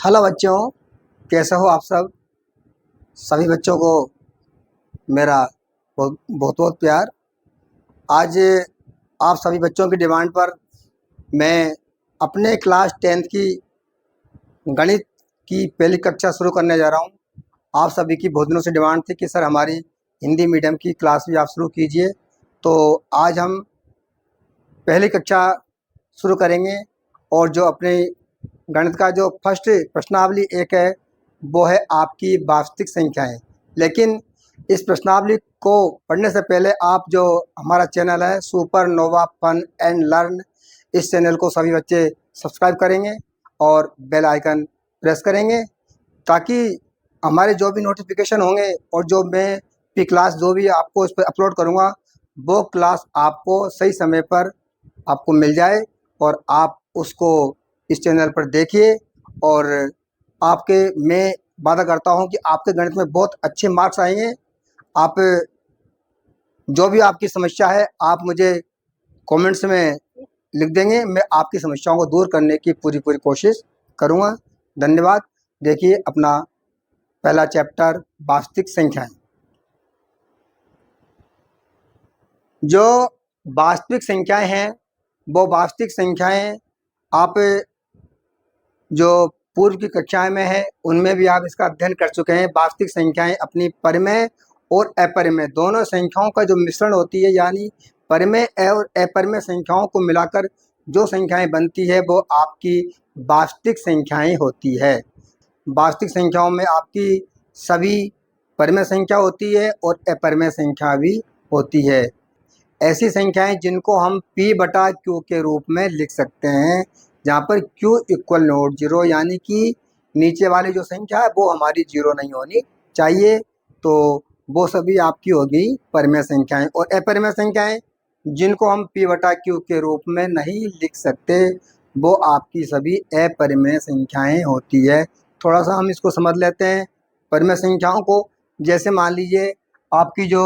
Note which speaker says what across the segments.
Speaker 1: Hello बच्चों, कैसे हो आप सब। सभी बच्चों को मेरा बहुत बहुत बहुत प्यार। आज आप सभी बच्चों की डिमांड पर मैं अपने क्लास 10th की गणित की पहली कक्षा शुरू करने जा रहा हूँ। आप सभी की बहुत दिनों से डिमांड थी कि सर हमारी हिंदी मीडियम की क्लास भी आप शुरू कीजिए। तो आज हम पहली कक्षा शुरू करेंगे और जो अपने गणित का जो फर्स्ट प्रश्नावली एक है वो है आपकी वास्तविक संख्याएं। लेकिन इस प्रश्नावली को पढ़ने से पहले आप जो हमारा चैनल है super nova fun and learn, इस चैनल को सभी बच्चे सब्सक्राइब करेंगे और बेल आइकन प्रेस करेंगे ताकि हमारे जो भी नोटिफिकेशन होंगे और जो मैं भी क्लास जो भी आपको इस पर अपलोड करूँगा वो क्लास आपको सही समय पर आपको मिल जाए और आप उसको इस चैनल पर देखिए। और आपके मैं वादा करता हूं कि आपके गणित में बहुत अच्छे मार्क्स आएंगे। आप जो भी आपकी समस्या है आप मुझे कमेंट्स में लिख देंगे, मैं आपकी समस्याओं को दूर करने की पूरी पूरी कोशिश करूंगा। धन्यवाद। देखिए अपना पहला चैप्टर वास्तविक संख्याएं। जो वास्तविक संख्याएं हैं वो वास्तविक संख्याएं आप जो पूर्व की कक्षाएं में है उनमें भी आप इसका अध्ययन कर चुके हैं। वास्तविक संख्याएं अपनी परिमेय और अपरिमेय दोनों संख्याओं का जो मिश्रण होती है, यानी परिमेय और अपरिमेय संख्याओं को मिलाकर जो संख्याएं बनती है वो आपकी वास्तविक संख्याएं होती है। वास्तविक संख्याओं में आपकी सभी परिमेय संख्या होती है और अपरिमेय संख्या भी होती है। ऐसी संख्याएं जिनको हम P बटा Q के रूप में लिख सकते हैं, जहाँ पर Q इक्वल नोट जीरो, यानी कि नीचे वाली जो संख्या है वो हमारी जीरो नहीं होनी चाहिए। तो वो सभी आपकी होगी परिमेय संख्याएं। और अपरिमेय संख्याएं जिनको हम P बटा Q के रूप में नहीं लिख सकते वो आपकी सभी अपरिमेय संख्याएं होती है। थोड़ा सा हम इसको समझ लेते हैं परिमेय संख्याओं को। जैसे मान लीजिए आपकी जो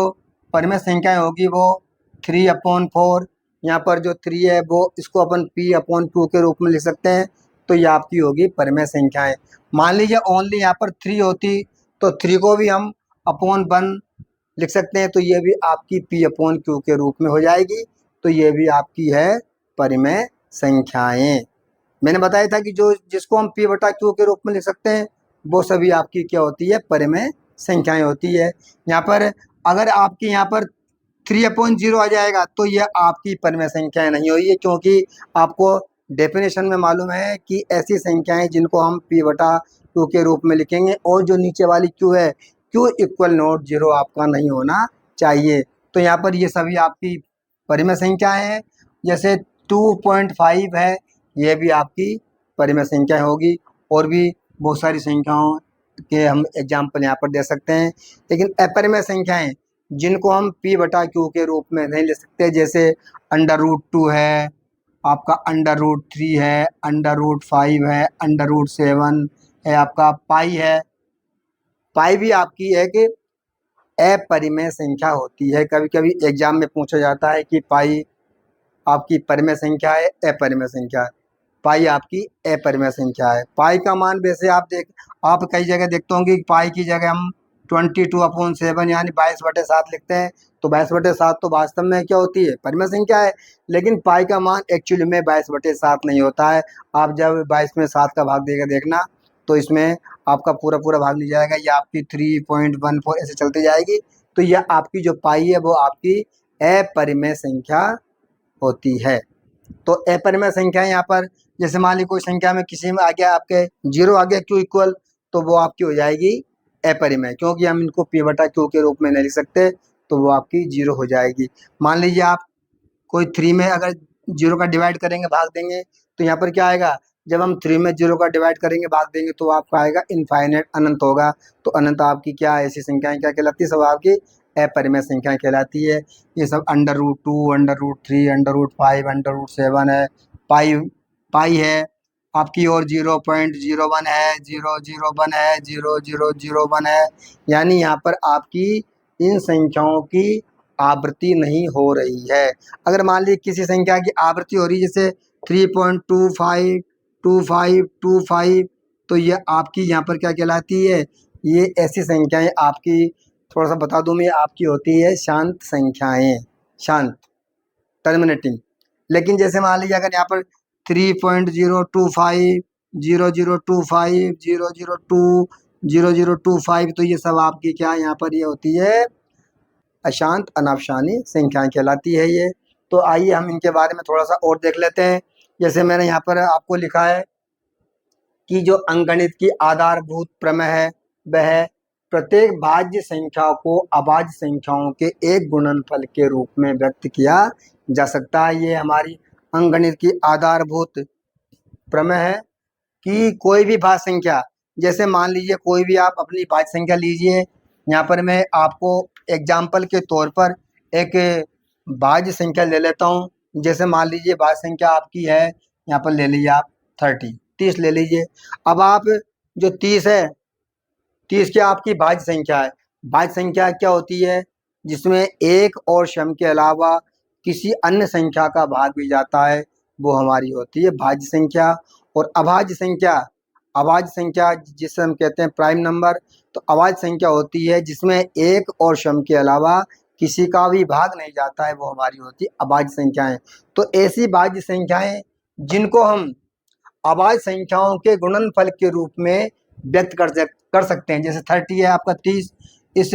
Speaker 1: परिमेय संख्याएं होगी वो 3/4, यहाँ पर जो 3 है वो इसको अपन P/2 के रूप में लिख सकते हैं। तो ये आपकी होगी परिमेय संख्याएं। मान लीजिए ओनली यहाँ पर 3 होती तो 3 को भी हम /1 लिख सकते हैं, तो ये भी आपकी P/Q के रूप में हो जाएगी। तो ये भी आपकी है परिमेय संख्याएं। मैंने बताया था कि जो जिसको हम P बटा Q के रूप में लिख सकते हैं वो सभी आपकी क्या होती है, परिमेय संख्याएं होती है। यहाँ पर अगर आपकी यहाँ पर 3/0 आ जाएगा तो ये आपकी परिमेय संख्याएं नहीं होगी, क्योंकि आपको डेफिनेशन में मालूम है कि ऐसी संख्याएं जिनको हम P बटा Q के रूप में लिखेंगे और जो नीचे वाली Q है Q इक्वल नोट जीरो आपका नहीं होना चाहिए। तो यहाँ पर ये सभी आपकी परिमेय संख्याएं हैं। जैसे 2.5 है, ये भी आपकी परिमेय संख्या होगी। और भी बहुत सारी संख्याओं के हम एग्जाम्पल यहाँ पर दे सकते हैं। लेकिन अपरिमेय संख्याएं जिनको हम P बटा Q के रूप में नहीं ले सकते, जैसे √2 है, आपका √3 है, √5 है, √7 है, आपका पाई है। पाई भी आपकी है कि अपरिमेय संख्या होती है। कभी कभी एग्जाम में पूछा जाता है कि पाई आपकी परिमेय संख्या है अपरिमेय संख्या है। पाई आपकी अपरिमेय संख्या है। पाई का मान वैसे आप कई जगह देखते होंगे कि पाई की जगह हम 22/7 यानी 22/7 लिखते हैं। तो 22/7 तो वास्तव में क्या होती है, परिमेय संख्या है। लेकिन पाई का मान एक्चुअली में 22/7 नहीं होता है। आप जब 22 में 7 का भाग देकर देखना तो इसमें आपका पूरा पूरा भाग नहीं जाएगा, ये आपकी 3.14 ऐसे चलती जाएगी। तो यह आपकी जो पाई है वो आपकी अपरिमेय संख्या होती है। तो अपरिमेय संख्या यहाँ पर जैसे मान ली कोई संख्या में किसी में आ गया आपके 0 आ गया Q इक्वल, तो वो आपकी हो जाएगी अपरिमेय, क्योंकि हम इनको P बटा Q के रूप में नहीं लिख सकते। तो वो आपकी 0 हो जाएगी। मान लीजिए आप कोई 3 में अगर 0 का डिवाइड करेंगे भाग देंगे तो यहाँ पर क्या आएगा, जब हम 3 में 0 का डिवाइड करेंगे भाग देंगे तो आपका आएगा इनफाइनाइट, अनंत होगा। तो अनंत आपकी क्या ऐसी संख्याएं क्या कहलाती है, सब आपकी अपरिमेय संख्याएं कहलाती है। ये सब √2, √3, √5, √7 है। पाई पाई है आपकी, और 0.01 है, 001 है, 0001 है। यानी यहाँ पर आपकी इन संख्याओं की आवृत्ति नहीं हो रही है। अगर मान लीजिए किसी संख्या की आवृत्ति हो रही है जैसे 3.25, 25, 25, तो ये आपकी यहाँ पर क्या कहलाती है, ये ऐसी संख्याएं आपकी, थोड़ा सा बता दूं मैं, आपकी होती है शांत संख्याएं, शांत, टर्मिनेटिंग। लेकिन जैसे मान लीजिए अगर यहाँ पर 3.025 0025 002 0025, तो ये सब आपकी क्या यहाँ पर ये होती है अशांत अनावशानी संख्याएं कहलाती है ये। तो आइए हम इनके बारे में थोड़ा सा और देख लेते हैं। जैसे मैंने यहाँ पर आपको लिखा है कि जो अंकगणित की आधारभूत प्रमेय है वह प्रत्येक भाज्य संख्या को अभाज्य संख्याओं के एक गुणनफल के रूप में व्यक्त किया जा सकता है। ये हमारी अंकगणित की आधारभूत प्रमेय है कि कोई भी भाज्य संख्या, जैसे मान लीजिए कोई भी आप अपनी भाज्य संख्या लीजिए। यहाँ पर मैं आपको एग्जाम्पल के तौर पर एक भाज्य संख्या ले लेता हूँ। जैसे मान लीजिए भाज्य संख्या आपकी है, यहाँ पर ले लीजिए आप 30 ले लीजिए। अब आप जो 30 है, 30 क्या आपकी भाज्य संख्या है। भाज्य संख्या क्या होती है, जिसमें एक और सम के अलावा किसी अन्य संख्या का भाग भी जाता है, वो हमारी होती है भाज्य संख्या। और अभाज्य संख्या, अभाज्य संख्या जिसे हम कहते हैं प्राइम नंबर, तो अभाज्य संख्या होती है जिसमें एक और सम के अलावा किसी का भी भाग नहीं जाता है, वो हमारी होती है अभाज्य संख्याएं। तो ऐसी भाज्य संख्याएं जिनको हम अभाज्य संख्याओं के गुणनफल के रूप में व्यक्त कर सकते हैं। जैसे 30 है आपका 30, इस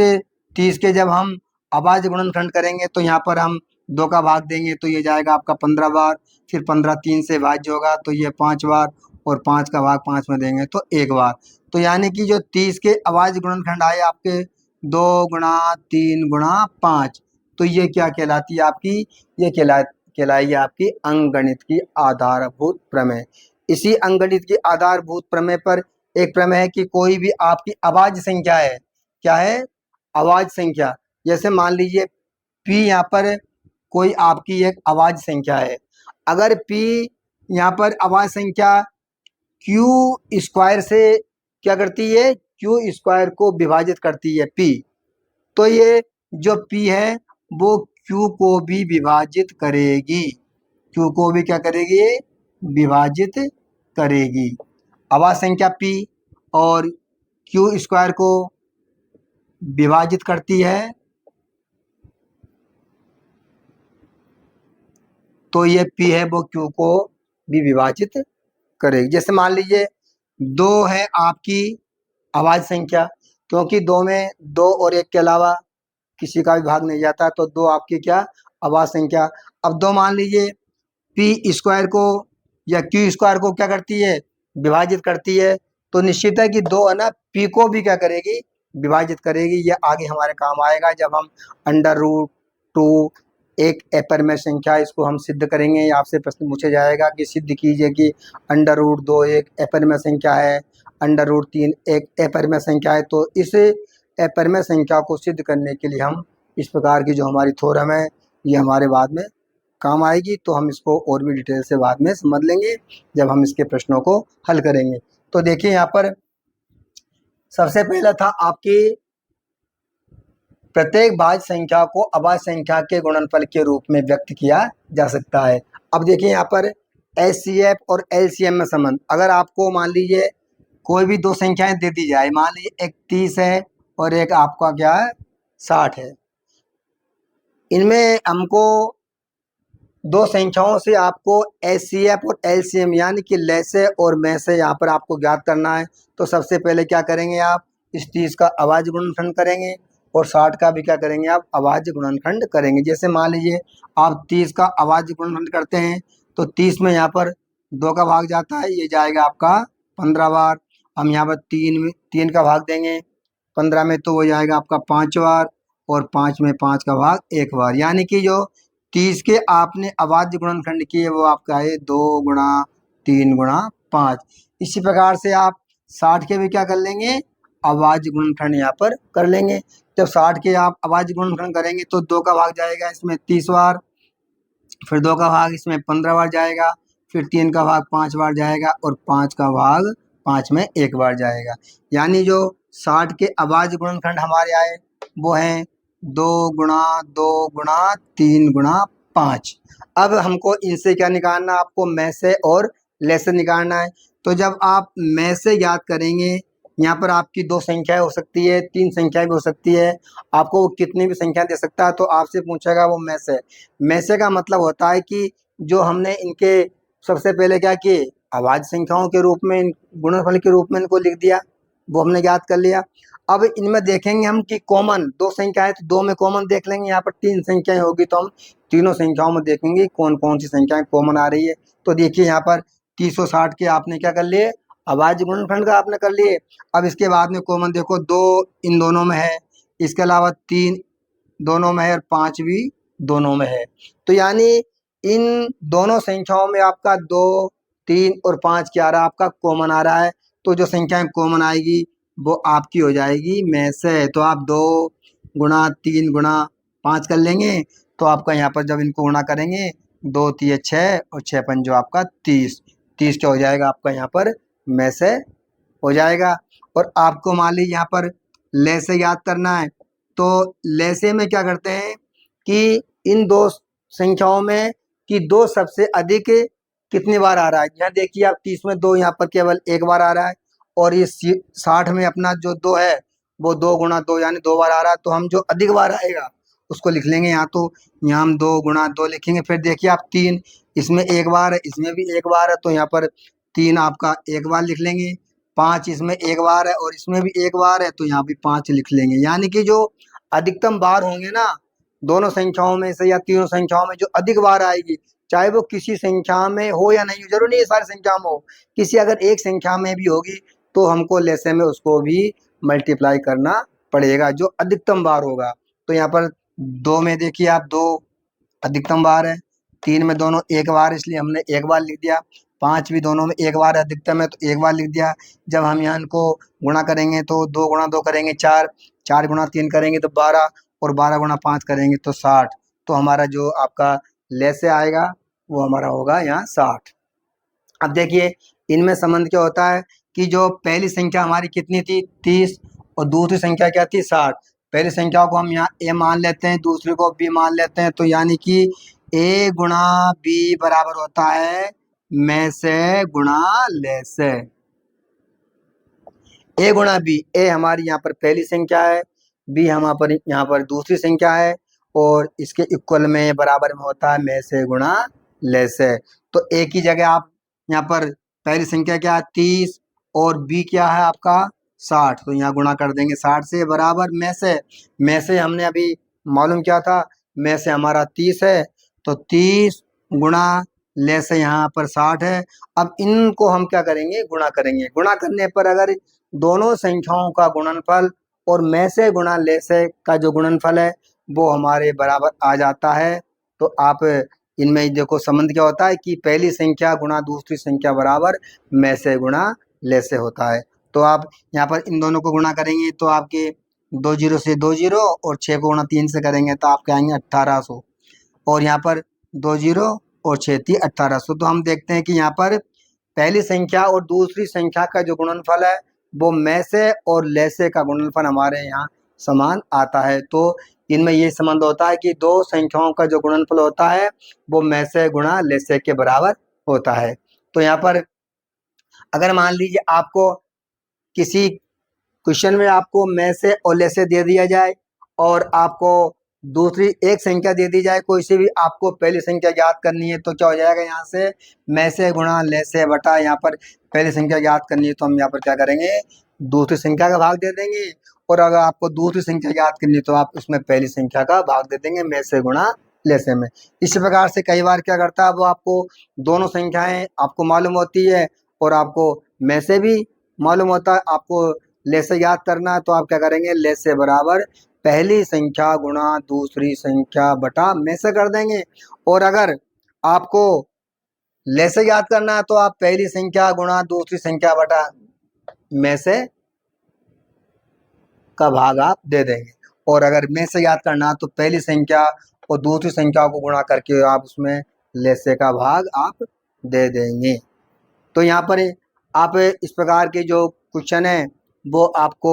Speaker 1: 30 के जब हम अभाज्य गुणनखंड करेंगे तो यहाँ पर हम 2 का भाग देंगे तो ये जाएगा आपका 15 बार, फिर 15 3 से भाज्य होगा तो ये 5 बार, और 5 का भाग 5 में देंगे तो 1 बार। तो यानी कि जो 30 के अभाज्य गुणनखंड आए आपके 2 गुणा 3 गुणा 5, तो ये क्या कहलाती है आपकी, ये कहलाएगी आपकी अंकगणित की आधारभूत प्रमेय। इसी अंकगणित की आधारभूत प्रमेय पर एक प्रमेय है कि कोई भी आपकी अभाज्य संख्या है, क्या है अभाज्य संख्या। जैसे मान लीजिए p यहाँ पर कोई आपकी एक अभाज्य संख्या है। अगर p यहाँ पर अभाज्य संख्या q स्क्वायर से क्या करती है, q स्क्वायर को विभाजित करती है p, तो ये जो p है वो q को भी विभाजित करेगी, q को भी क्या करेगी, विभाजित करेगी। अभाज्य संख्या p और q स्क्वायर को विभाजित करती है, तो ये p है वो q को भी विभाजित करेगी। जैसे मान लीजिए 2 है आपकी अभाज्य संख्या, क्योंकि 2 में 2 और 1 के अलावा किसी का भी भाग नहीं जाता, तो 2 आपकी क्या अभाज्य संख्या। अब 2 मान लीजिए p स्क्वायर को या q स्क्वायर को क्या करती है, विभाजित करती है, तो निश्चित है कि 2 है ना p को भी क्या करेगी, विभाजित करेगी। ये आगे हमारे काम आएगा जब हम √2 एक अपरिमेय संख्या, इसको हम सिद्ध करेंगे। आपसे प्रश्न पूछा जाएगा कि सिद्ध कीजिए कि √2 एक अपरिमेय संख्या है, √3 एक अपरिमेय संख्या है। तो इस अपरिमेय संख्या को सिद्ध करने के लिए हम इस प्रकार की जो हमारी थ्योरम है ये हमारे बाद में काम आएगी, तो हम इसको और भी डिटेल से बाद में समझ लेंगे जब हम इसके प्रश्नों को हल करेंगे। तो देखिए यहाँ पर सबसे पहला था आपकी प्रत्येक भाज्य संख्या को अभाज्य संख्या के गुणनफल के रूप में व्यक्त किया जा सकता है। अब देखिए यहाँ पर HCF और LCM में संबंध, अगर आपको मान लीजिए कोई भी 2 संख्याएं दे दी जाए, मान लीजिए एक 30 है और एक आपका क्या है 60 है, इनमें हमको 2 संख्याओं से आपको HCF और LCM यानी कि लैसे और मैसे यहाँ पर आपको ज्ञात करना है। तो सबसे पहले क्या करेंगे, आप इस 30 का अभाज्य गुणनखंड करेंगे और 60 का भी क्या करेंगे, आप अभाज्य गुणनखंड करेंगे। जैसे मान लीजिए आप 30 का अभाज्य गुणनखंड करते हैं तो 30 में यहाँ पर 2 का भाग जाता है, ये जाएगा आपका 15 बार। हम यहाँ पर 3 का भाग देंगे 15 में, तो वो जाएगा आपका 5 बार, और 5 में 5 का भाग 1 बार। यानी कि जो 30 के आपने अभाज्य गुणनखंड किए वो आपका है 2 गुणा 3 गुणा 5। इसी प्रकार से आप 60 के भी क्या कर लेंगे, अभाज्य गुणनखंड यहाँ पर कर लेंगे। जब 60 के आप अभाज्य गुणनखंड करेंगे तो 2 का भाग जाएगा इसमें 30 बार, फिर 2 का भाग इसमें 15 बार जाएगा, फिर 3 का भाग 5 बार जाएगा, और 5 का भाग 5 में 1 बार जाएगा। यानी जो 60 के अभाज्य गुणनखंड हमारे आए वो हैं 2 गुणा 2 गुणा 3 गुणा 5। अब हमको इनसे क्या निकालना, आपको में से और ले से निकालना है। तो जब आप में से याद करेंगे, यहाँ पर आपकी 2 संख्याएं हो सकती है, 3 संख्याएं भी हो सकती है, आपको वो कितनी भी संख्या दे सकता है, तो आपसे पूछेगा वो में से। में से का मतलब होता है कि जो हमने इनके सबसे पहले क्या किए, अभाज्य संख्याओं के रूप में, गुणनफल के रूप में इनको लिख दिया, वो हमने याद कर लिया। अब इनमें देखेंगे हम कि कॉमन 2 संख्याएं, तो 2 में कॉमन देख लेंगे, यहाँ पर 3 संख्याएं होगी तो हम तीनों संख्याओं में देखेंगे कौन कौन सी संख्याएं कॉमन आ रही है। तो देखिए यहाँ पर 360 के आपने क्या कर लिए, अभाज्य गुणनफल का आपने कर लिए। अब इसके बाद में कॉमन देखो 2 इन दोनों में है, इसके अलावा 3 दोनों में है और 5 भी दोनों में है। तो यानी इन दोनों संख्याओं में आपका 2, 3 और 5 क्या आ रहा है, आपका कॉमन आ रहा है। तो जो संख्याएं कॉमन आएगी वो आपकी हो जाएगी में से। तो आप 2 गुणा 3 गुणा 5 कर लेंगे, तो आपका यहाँ पर जब इनको गुणा करेंगे 2 3 6 और 6 पंजो आपका 30, 30 क्या हो जाएगा आपका यहाँ पर में से हो जाएगा। और आपको मान लीजिए यहाँ पर ले से याद करना है, तो ले से में क्या करते हैं कि इन 2 संख्याओं में कि 2 सबसे अधिक कितनी बार आ रहा है। यहाँ देखिए आप 30 में 2 यहाँ पर केवल 1 बार आ रहा है, और ये 60 में अपना जो 2 है वो 2 गुणा 2 यानी 2 बार आ रहा है। तो हम जो अधिक बार आएगा उसको लिख लेंगे यहाँ, तो यहाँ हम 2 गुणा 2 लिखेंगे। फिर देखिए आप 3, इसमें 1 बार है, इसमें भी 1 बार है, तो यहाँ पर 3 आपका 1 बार लिख लेंगे। 5 इसमें 1 बार है और इसमें भी 1 बार है, तो यहाँ भी 5 लिख लेंगे। यानी कि जो अधिकतम बार होंगे ना दोनों संख्याओं में से या तीनों संख्याओं में, जो अधिक बार आएगी, चाहे वो किसी संख्या में हो या नहीं हो, जरूरी नहीं है सारी संख्या में हो, किसी अगर एक संख्या में भी होगी तो हमको लेसे में उसको भी मल्टीप्लाई करना पड़ेगा जो अधिकतम बार होगा। तो यहाँ पर 2 में देखिए आप 2 अधिकतम बार है, 3 में दोनों 1 बार, इसलिए हमने 1 बार लिख दिया। 5 भी दोनों में 1 बार अधिकतम है, तो 1 बार लिख दिया। जब हम यहाँ इनको गुणा करेंगे तो 2 गुणा 2 करेंगे 4, 4 गुणा 3 करेंगे तो 12, और 12 गुणा 5 करेंगे तो 60। तो हमारा जो आपका लेसे आएगा वो हमारा होगा यहाँ 60। अब देखिए इनमें संबंध क्या होता है कि जो पहली संख्या हमारी कितनी थी 30, और दूसरी संख्या क्या थी 60। पहली संख्या को हम यहाँ ए मान लेते हैं, दूसरी को बी मान लेते हैं, तो यानी कि ए गुणा बी बराबर होता है में से गुणा ले से। ए गुणा बी, ए हमारी यहाँ पर पहली संख्या है, बी हमारे पर यहाँ पर दूसरी संख्या है, और इसके इक्वल में बराबर में होता है में से गुणा ले से। तो ए की जगह आप यहाँ पर पहली संख्या क्या है 30 और बी क्या है आपका 60, तो यहाँ गुणा कर देंगे 60 से, बराबर में से। में से हमने अभी मालूम किया था, में से हमारा 30 है, तो 30 गुणा ले से यहाँ पर 60 है। अब इनको हम क्या करेंगे, गुणा करेंगे। गुणा करने पर अगर दोनों संख्याओं का गुणनफल और में से गुणा ले से का जो गुणनफल है वो हमारे बराबर आ जाता है, तो आप इनमें देखो संबंध क्या होता है कि पहली संख्या गुणा दूसरी संख्या बराबर में से गुणा ले से होता है। तो आप यहाँ पर इन दोनों को गुणा करेंगे तो आपके 2 जीरो से 2 जीरो, और 6 को गुणा 3 से करेंगे तो आपके आएंगे 1800, और यहाँ पर 2 जीरो और 6 3 1800। तो हम देखते हैं कि यहाँ पर पहली संख्या और दूसरी संख्या का जो गुणनफल है वो में से और ले से का गुणनफल हमारे यहाँ समान आता है। तो इनमें ये संबंध होता है कि दो संख्याओं का जो गुणनफल होता है वो में से गुणा ले से के बराबर होता है। तो यहाँ पर अगर मान लीजिए आपको किसी क्वेश्चन में आपको में से और ले से दे दिया जाए, और आपको दूसरी एक संख्या दे दी जाए, कोई सी भी आपको पहली संख्या याद करनी है, तो क्या हो जाएगा यहाँ से में से गुणा ले से बटा, यहाँ पर पहली संख्या याद करनी है तो हम यहाँ पर क्या करेंगे दूसरी संख्या का भाग दे देंगे, और अगर आपको दूसरी संख्या याद करनी है तो आप उसमें पहली संख्या का भाग दे देंगे में से गुणा ले से में। इसी प्रकार से कई बार क्या करता है वो आपको दोनों संख्याएं आपको मालूम होती है और आपको में से भी मालूम होता है, आपको ले से याद करना है तो आप क्या करेंगे ले से बराबर पहली संख्या गुणा दूसरी संख्या बटा में से कर देंगे। और अगर आपको ले से याद करना है तो आप पहली संख्या गुणा दूसरी संख्या बटा में से का भाग आप दे देंगे, और अगर में से याद करना है तो पहली संख्या और दूसरी संख्या को गुणा करके आप उसमें ले से का भाग आप दे देंगे। तो यहाँ पर आप इस प्रकार के जो क्वेश्चन है वो आपको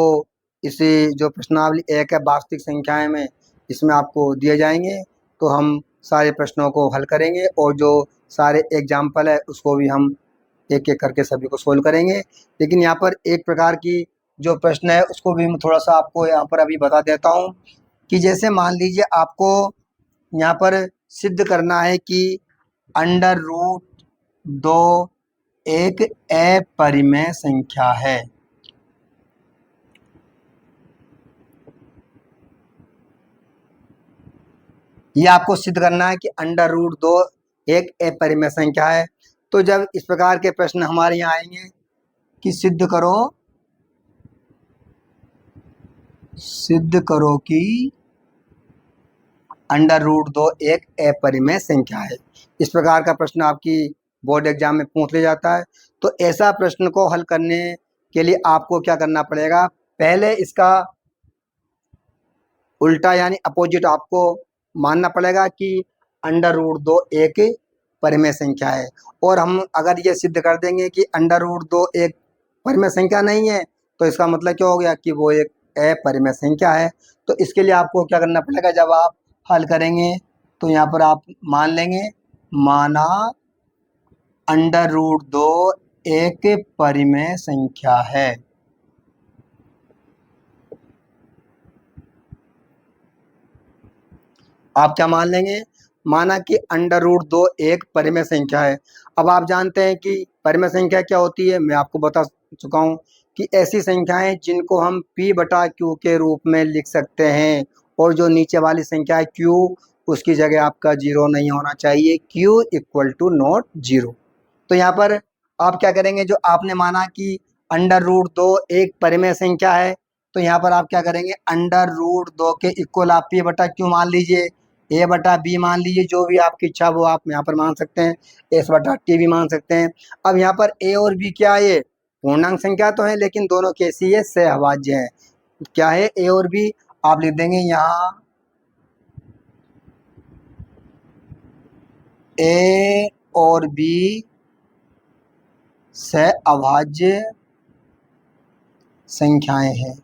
Speaker 1: इसी जो प्रश्नावली 1 है वास्तविक संख्याएं में, इसमें आपको दिए जाएंगे। तो हम सारे प्रश्नों को हल करेंगे और जो सारे एग्जाम्पल है उसको भी हम एक एक करके सभी को सोल्व करेंगे। लेकिन यहाँ पर एक प्रकार की जो प्रश्न है उसको भी मैं थोड़ा सा आपको यहाँ पर अभी बता देता हूँ कि जैसे मान लीजिए आपको यहाँ पर सिद्ध करना है कि अंडर रूट 2 एक अपरिमेय संख्या है। ये आपको सिद्ध करना है कि अंडर रूट 2 एक अपरिमेय संख्या है। तो जब इस प्रकार के प्रश्न हमारे यहाँ आएंगे कि सिद्ध करो कि अंडर रूट 2 एक अपरिमेय संख्या है, इस प्रकार का प्रश्न आपकी बोर्ड एग्जाम में पूछ लिया जाता है। तो ऐसा प्रश्न को हल करने के लिए आपको क्या करना पड़ेगा, पहले इसका उल्टा यानी अपोजिट आपको मानना पड़ेगा कि अंडर रूट 2 एक परिमेय संख्या है। और हम अगर ये सिद्ध कर देंगे कि अंडर रूट 2 एक परिमेय संख्या नहीं है तो इसका मतलब क्या हो गया कि वो एक अपरिमेय संख्या है। तो इसके लिए आपको क्या करना पड़ेगा, जब आप हल करेंगे तो यहाँ पर आप मान लेंगे, माना अंडर रूट 2 एक परिमेय संख्या है। आप क्या मान लेंगे, माना कि अंडर रूट 2 एक परिमेय संख्या है। अब आप जानते हैं कि परिमेय संख्या क्या होती है, मैं आपको बता चुका हूँ कि ऐसी संख्याएं जिनको हम p बटा q के रूप में लिख सकते हैं और जो नीचे वाली संख्या है q, उसकी जगह आपका 0 नहीं होना चाहिए, q इक्वल टू नॉट 0। तो यहाँ पर आप क्या करेंगे, जो आपने माना कि अंडर रूट 2 एक परिमेय संख्या है, तो यहाँ पर आप क्या करेंगे, अंडर रूट 2 के इक्वल आप p बटा q मान लीजिए, a बटा b मान लीजिए, जो भी आपकी इच्छा वो आप यहाँ पर मान सकते हैं, s बटा t भी मान सकते हैं। अब यहाँ पर a और b क्या है, ये पूर्णांक संख्या तो है लेकिन दोनों कैसी है, सहअभाज्य है। क्या है a और b, आप लिख देंगे यहाँ a और b सहअभाज्य संख्याएं हैं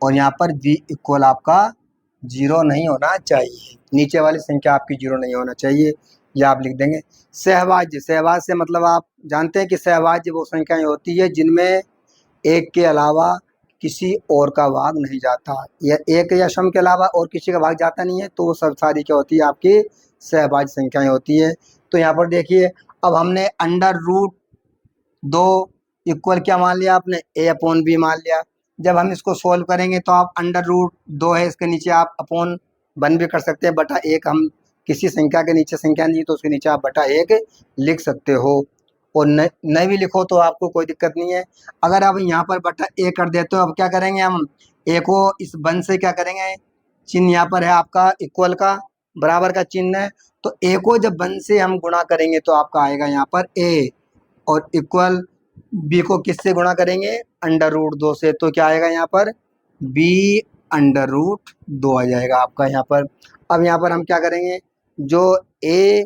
Speaker 1: और यहाँ पर v इक्वल आपका 0 नहीं होना चाहिए, नीचे वाली संख्या आपकी 0 नहीं होना चाहिए, यह आप लिख देंगे। सहभाज्य, सहभाज्य से मतलब आप जानते हैं कि सहभाज्य वो संख्याएं होती है जिनमें एक के अलावा किसी और का भाग नहीं जाता, या एक या सम के अलावा और किसी का भाग जाता नहीं है, तो वो सब सारी क्या होती है, आपकी सहभाज्य संख्याएं होती है। तो यहाँ पर देखिए, अब हमने अंडर रूट 2 इक्वल क्या मान लिया आपने, a अपॉन b मान लिया। जब हम इसको सोल्व करेंगे तो आप अंडर रूट 2 है, इसके नीचे आप अपॉन 1 भी कर सकते हैं, बटा 1, हम किसी संख्या के नीचे संख्या नहीं तो उसके नीचे आप बटा 1 लिख सकते हो, और नहीं भी लिखो तो आपको कोई दिक्कत नहीं है। अगर आप यहाँ पर बटा 1 कर देते हो, अब क्या करेंगे हम, a को इस 1 से क्या करेंगे, चिन्ह यहाँ पर है आपका इक्वल का, बराबर का चिन्ह है, तो a को जब 1 से हम गुणा करेंगे तो आपका आएगा यहाँ पर a, और इक्वल b को किससे गुणा करेंगे, अंडर रूट 2 से, तो क्या आएगा यहाँ पर b अंडर रूट 2 आ जाएगा आपका यहाँ पर। अब यहाँ पर हम क्या करेंगे, जो a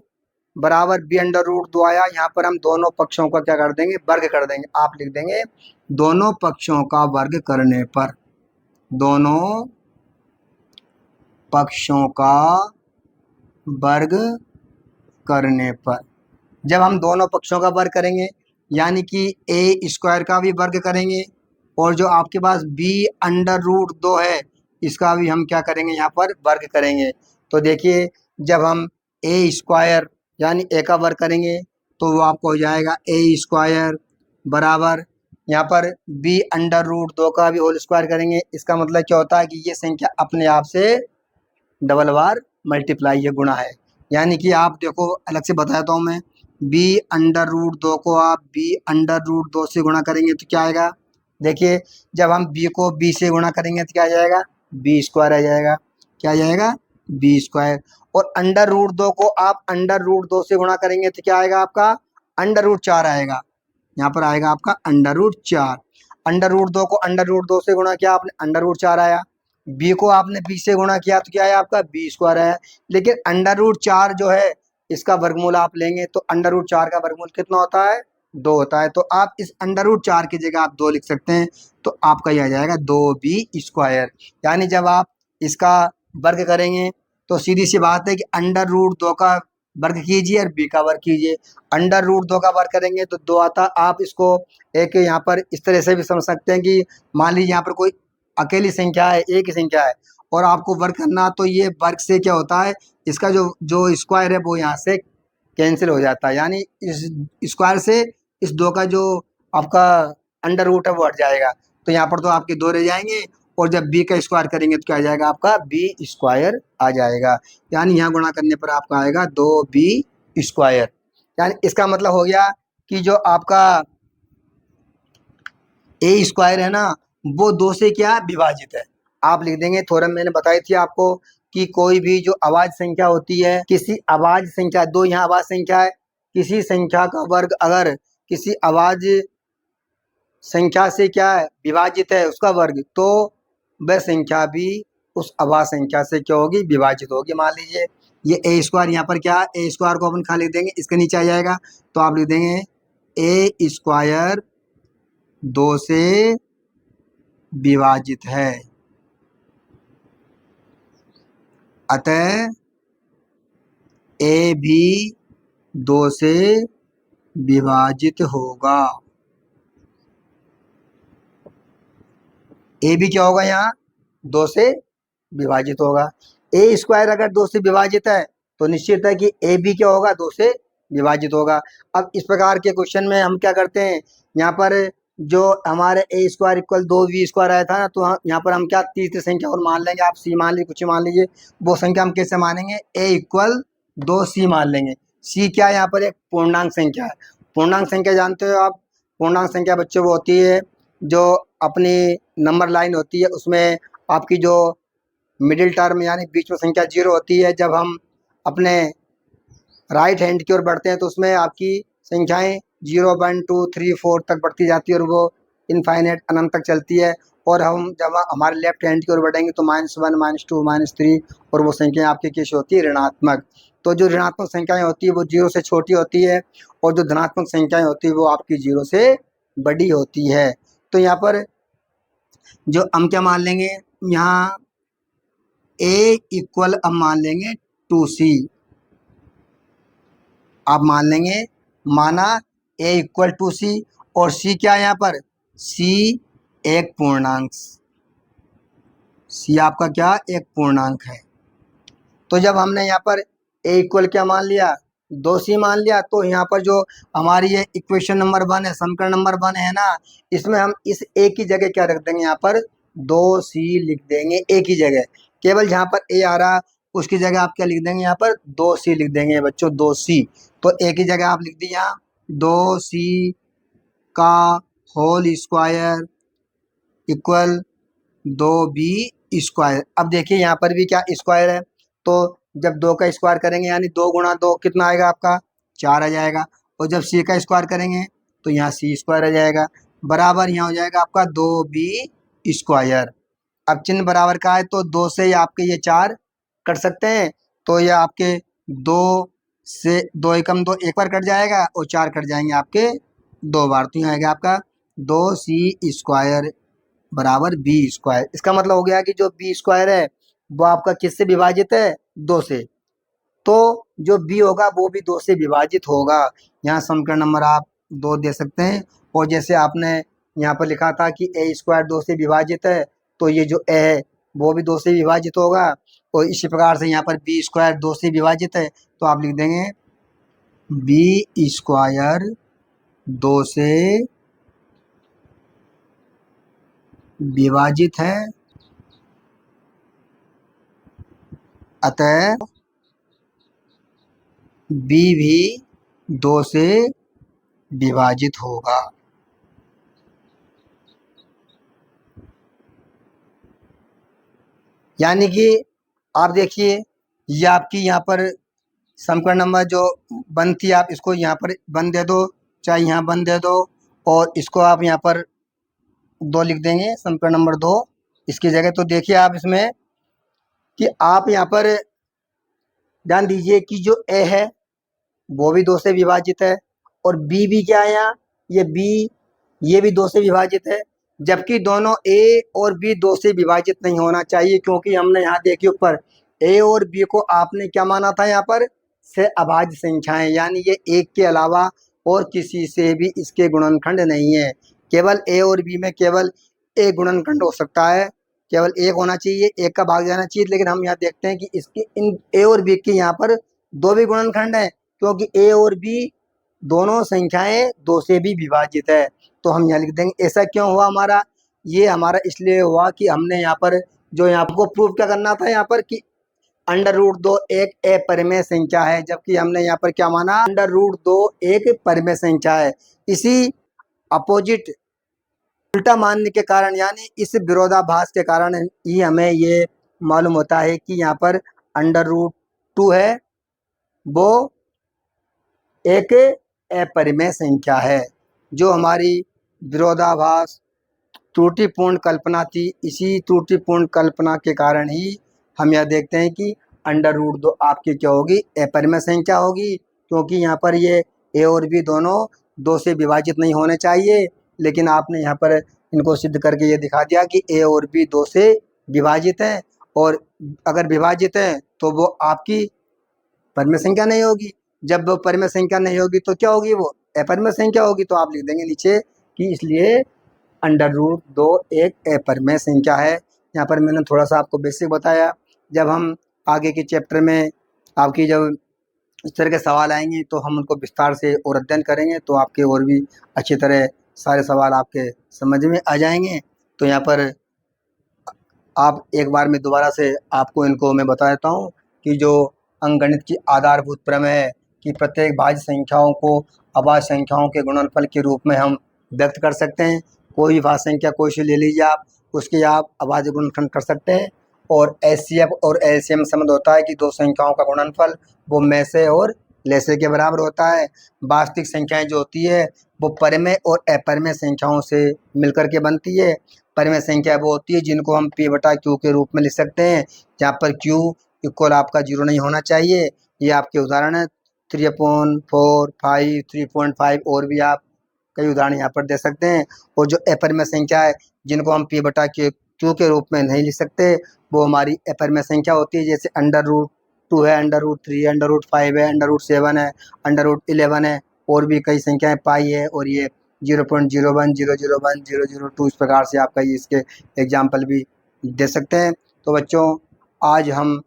Speaker 1: बराबर b अंडर रूट 2 आया, यहाँ पर हम दोनों पक्षों का क्या कर देंगे, वर्ग कर देंगे। आप लिख देंगे दोनों पक्षों का वर्ग करने पर, दोनों पक्षों का वर्ग करने पर, जब हम दोनों पक्षों का वर्ग करेंगे यानी कि a स्क्वायर का भी वर्ग करेंगे और जो आपके पास b अंडर रूट 2 है इसका भी हम क्या करेंगे, यहाँ पर वर्ग करेंगे। तो देखिए, जब हम a स्क्वायर यानी a का वर्ग करेंगे तो वो आपको हो जाएगा a स्क्वायर बराबर, यहाँ पर b अंडर रूट 2 का भी होल स्क्वायर करेंगे। इसका मतलब क्या होता है कि ये संख्या अपने आप से डबल बार मल्टीप्लाई है, गुणा है। यानी कि आप देखो, अलग से बताता हूँ मैं, b अंडर रूट 2 को आप b अंडर रूट 2 से गुणा करेंगे तो क्या आएगा, देखिए जब हम b को b से गुणा करेंगे तो क्या आ जाएगा, b स्क्वायर आ जाएगा, क्या आ जाएगा, b स्क्वायर। और अंडर रूट 2 को आप अंडर रूट 2 से गुणा करेंगे तो क्या आएगा आपका, अंडर रूट 4 आएगा, यहाँ पर आएगा आपका अंडर रूट 4। अंडर रूट 2 को अंडर रूट 2 से गुणा किया आपने, अंडर रूट 4 आया। b को आपने b से गुणा किया तो क्या है आपका, b स्क्वायर है। लेकिन अंडर रूट 4 जो है इसका वर्गमूल आप लेंगे तो अंडर रूट 4 का वर्गमूल कितना होता है, 2 होता है। तो आप इस अंडर रूट 4 की जगह आप 2 लिख सकते हैं, तो आपका यह आ जाएगा 2b स्क्वायर। यानी जब आप इसका वर्ग करेंगे तो सीधी सी बात है कि अंडर रूट 2 का वर्ग कीजिए और बी का वर्ग कीजिए। अंडर रूट 2 का वर्ग करेंगे तो 2 आता। आप इसको एक यहाँ पर इस तरह से भी समझ सकते हैं कि मान लीजिए यहाँ पर कोई अकेली संख्या है, एक ही संख्या है और आपको वर्ग करना, तो ये वर्ग से क्या होता है, इसका जो जो स्क्वायर है वो यहाँ से कैंसिल हो जाता है, यानी इस स्क्वायर से इस 2 का जो आपका अंडर रूट है वो हट जाएगा। तो यहाँ पर तो आपके 2 रह जाएंगे और जब बी का स्क्वायर करेंगे तो क्या आ जाएगा, आपका बी स्क्वायर आ जाएगा। यानी यहाँ गुणा करने पर आपका आएगा 2b स्क्वायर। यानी इसका मतलब हो गया कि जो आपका ए स्क्वायर है ना, वो 2 से क्या विभाजित है। आप लिख देंगे, थ्योरम मैंने बताई थी आपको कि कोई भी जो अभाज्य संख्या होती है, किसी अभाज्य संख्या, 2 यहाँ अभाज्य संख्या है, किसी संख्या का वर्ग अगर किसी अभाज्य संख्या से क्या है, विभाजित है उसका वर्ग, तो वह संख्या भी उस अभाज्य संख्या से क्या होगी, विभाजित होगी। मान लीजिए ये ए स्क्वायर, यहाँ पर क्या है, ए स्क्वायर को अपन खाली लिख देंगे, इसके नीचे आ जाएगा तो आप लिख देंगे ए स्क्वायर 2 से विभाजित है, अतः ए भी 2 से विभाजित होगा। ए भी क्या होगा, यहाँ 2 से विभाजित होगा। ए स्क्वायर अगर 2 से विभाजित है तो निश्चित है कि ए भी क्या होगा, 2 से विभाजित होगा। अब इस प्रकार के क्वेश्चन में हम क्या करते हैं, यहाँ पर जो हमारे ए स्क्वायर इक्वल 2b स्क्वायर आया था ना, तो यहाँ पर हम क्या तीसरी संख्या और मान लेंगे, आप सी मान लीजिए, कुछ मान लीजिए, वो संख्या हम कैसे मानेंगे, ए इक्वल 2c मान लेंगे। सी क्या है, यहाँ पर एक पूर्णांक संख्या है। पूर्णांक संख्या जानते हो आप, पूर्णांक संख्या बच्चों वो होती है जो अपनी नंबर लाइन होती है, उसमें आपकी जो मिडिल टर्म यानी बीच में संख्या 0 होती है, जब हम अपने राइट हैंड की ओर बढ़ते हैं तो उसमें आपकी संख्याएं 0 1 2 3 4 तक बढ़ती जाती है और वो इनफाइनाइट अनंत तक चलती है। और हम जब हमारे लेफ्ट हैंड की ओर बढ़ेंगे तो -1 -2 -3 और वो संख्याएं आपकी कैसी होती है, ऋणात्मक। तो जो ऋणात्मक संख्याएं होती है वो 0 से छोटी होती है और जो धनात्मक संख्याएं होती है वो आपकी 0 से बड़ी होती है। तो यहाँ पर जो हम क्या मान लेंगे, यहाँ ए इक्वल अब मान लेंगे 2c। आप मान लेंगे, माना ए इक्वल 2c और c क्या है, यहाँ पर c एक पूर्णांक, c आपका क्या एक पूर्णांक है। तो जब हमने यहाँ पर ए इक्वल क्या मान लिया, 2c मान लिया, तो यहाँ पर जो हमारी ये इक्वेशन नंबर 1 है, समीकरण नंबर 1 है ना, इसमें हम इस ए की जगह क्या रख देंगे, यहाँ पर 2c लिख देंगे ए की जगह। केवल जहाँ पर ए आ रहा उसकी जगह आप क्या लिख देंगे, यहाँ पर 2c लिख देंगे बच्चों, 2c। तो ए की जगह आप लिख दी यहाँ 2c का whole square equal 2b square. अब देखिए यहाँ पर भी क्या स्क्वायर है, तो जब 2 का स्क्वायर करेंगे यानी 2 गुणा 2 कितना आएगा, आपका 4 आ जाएगा। और जब c का स्क्वायर करेंगे तो यहाँ c स्क्वायर आ जाएगा, बराबर यहाँ हो जाएगा आपका 2b स्क्वायर। अब चिन्ह बराबर का है तो 2 से आपके ये 4 कट सकते हैं, तो ये आपके 2 से 2 एकम 2 एक बार कट जाएगा और 4 कट जाएंगे आपके 2 बार। तो यहाँ आएगा आपका 2c स्क्वायर बराबर बी स्क्वायर। इसका मतलब हो गया कि जो बी स्क्वायर है वो आपका किससे विभाजित है, 2 से। तो जो बी होगा वो भी 2 से विभाजित होगा। यहाँ समीकरण नंबर आप 2 दे सकते हैं। और जैसे आपने यहाँ पर लिखा था कि ए स्क्वायर 2 से विभाजित है, तो ये जो ए है वो भी 2 से विभाजित होगा। और इसी प्रकार से यहाँ पर बी स्क्वायर 2 से विभाजित है, तो आप लिख देंगे बी स्क्वायर 2 से विभाजित है, अतः बी भी 2 से विभाजित होगा। यानी कि आप देखिए, ये आपकी यहाँ पर समीकरण नंबर जो बनती है, आप इसको यहाँ पर 1 दे दो, चाहे यहाँ 1 दे दो, और इसको आप यहाँ पर 2 लिख देंगे, समीकरण नंबर 2 इसकी जगह। तो देखिए आप इसमें कि आप यहाँ पर ध्यान दीजिए कि जो ए है वो भी 2 से विभाजित है और बी भी क्या है, यहाँ ये बी ये भी 2 से विभाजित है, जबकि दोनों ए और बी 2 से विभाजित नहीं होना चाहिए, क्योंकि हमने यहाँ देखिए ऊपर ए और बी को आपने क्या माना था, यहाँ पर से अभाज्य संख्याएं, यानी ये एक के अलावा और किसी से भी इसके गुणनखंड नहीं है। केवल ए और बी में केवल एक गुणनखंड हो सकता है, केवल एक होना चाहिए, एक का भाग जाना चाहिए। लेकिन हम यहाँ देखते हैं कि इसके इन ए और बी के यहाँ पर दो भी गुणनखंड हैं, क्योंकि ए और बी दोनों संख्याएं दो से भी विभाजित है। तो हम यहाँ लिख देंगे। ऐसा क्यों हुआ हमारा? ये हमारा इसलिए हुआ कि हमने यहाँ पर जो यहाँ को प्रूव क्या करना था यहाँ पर कि अंडर रूट दो एक अपरिमेय संख्या है, जबकि हमने यहाँ पर क्या माना? अंडर रूट दो एक परिमेय संख्या है। इसी अपोजिट उल्टा मानने के कारण, यानी इस विरोधाभास के कारण ही हमें ये मालूम होता है कि यहाँ पर अंडर रूट टू है वो एक अपरिमेय संख्या है। जो हमारी विरोधाभास त्रुटिपूर्ण कल्पना थी, इसी त्रुटिपूर्ण कल्पना के कारण ही हम यह देखते हैं कि अंडर रूट दो आपकी क्या होगी? अपरिमेय संख्या होगी, क्योंकि यहाँ पर ये ए और बी दोनों दो से विभाजित नहीं होने चाहिए। लेकिन आपने यहाँ पर इनको सिद्ध करके ये दिखा दिया कि ए और बी दो से विभाजित हैं, और अगर विभाजित हैं तो वो आपकी परिमेय संख्या नहीं होगी। जब वो परिमेय संख्या नहीं होगी तो क्या होगी? वो अपरिमेय संख्या होगी। तो आप लिख देंगे नीचे कि इसलिए अंडर रूट दो एक अपरिमेय संख्या है। यहाँ पर मैंने थोड़ा सा आपको बेसिक बताया। जब हम आगे के चैप्टर में आपकी जब इस तरह के सवाल आएंगे तो हम उनको विस्तार से और अध्ययन करेंगे, तो आपके और भी अच्छी तरह सारे सवाल आपके समझ में आ जाएंगे। तो यहाँ पर आप एक बार में दोबारा से आपको इनको मैं बता देता हूँ कि जो अंकगणित की आधारभूत प्रमेय है कि प्रत्येक भाज्य संख्याओं को अभाज्य संख्याओं के गुणनफल के रूप में हम व्यक्त कर सकते हैं। कोई भी भाज्य संख्या कोई सी ले लीजिए आप, उसके आप अभाज्य गुणनखंड कर सकते हैं। और एचसीएफ और एलसीएम संबंध होता है कि दो संख्याओं का गुणनफल वो में से और लेसे के बराबर होता है। वास्तविक संख्याएं जो होती है वो परिमेय और अपरिमेय संख्याओं से मिलकर के बनती है। परिमेय संख्या वो होती है जिनको हम पी बटा क्यू के रूप में लिख सकते हैं, जहाँ पर क्यू इक्वल आपका जीरो नहीं होना चाहिए। ये आपके उदाहरण है 3/4, 5, 3.5 और भी आप कई उदाहरण यहाँ पर दे सकते हैं। और जो अपरिमेय संख्या है जिनको हम पी बटा क्यू के रूप में नहीं लिख सकते, वो हमारी अपरिमेय संख्या होती है। जैसे अंडर रूट टू है, अंडर रूट थ्री है, अंडर रूट फाइव है, अंडर रूट सेवन है, अंडर रूट 11 है, और भी कई संख्याएं पाई है, और ये 0.01, 001, 002 इस प्रकार से आपका ये इसके एग्जाम्पल भी दे सकते हैं। तो बच्चों, आज हम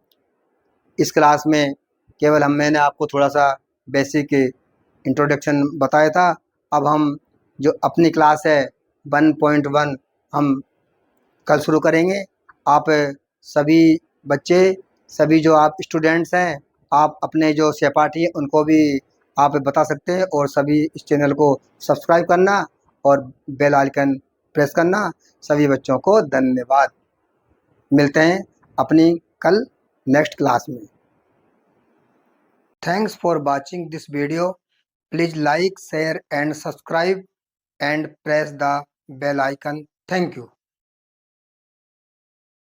Speaker 1: इस क्लास में केवल मैंने आपको थोड़ा सा बेसिक इंट्रोडक्शन बताया था। अब हम जो अपनी क्लास है 1.1 हम कल शुरू करेंगे। आप सभी बच्चे, सभी जो आप स्टूडेंट्स हैं, आप अपने जो सहपाठी हैं उनको भी आप बता सकते हैं, और सभी इस चैनल को सब्सक्राइब करना और बेल आइकन प्रेस करना। सभी बच्चों को धन्यवाद। मिलते हैं अपनी कल नेक्स्ट क्लास में। Thanks for watching this video. Please like, share and subscribe and press the bell icon. Thank you.